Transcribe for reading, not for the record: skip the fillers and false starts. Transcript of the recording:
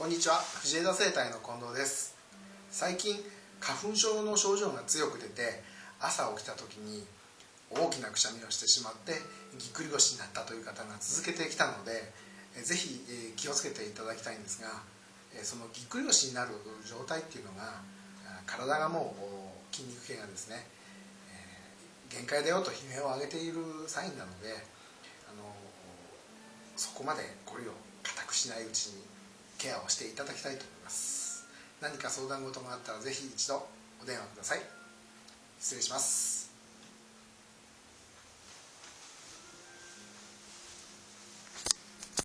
こんにちは、藤枝生態の近藤です。最近花粉症の症状が強く出て、朝起きた時に大きなくしゃみをしてしまってぎっくり腰になったという方が続けてきたので、ぜひ気をつけていただきたいんですが、そのぎっくり腰になる状態っていうのが、体がもう筋肉系がですね、限界だよと悲鳴を上げているサインなので、そこまでこれを固くしないうちにケアをしていただきたいと思います。何か相談事があったらぜひ一度お電話ください。失礼します。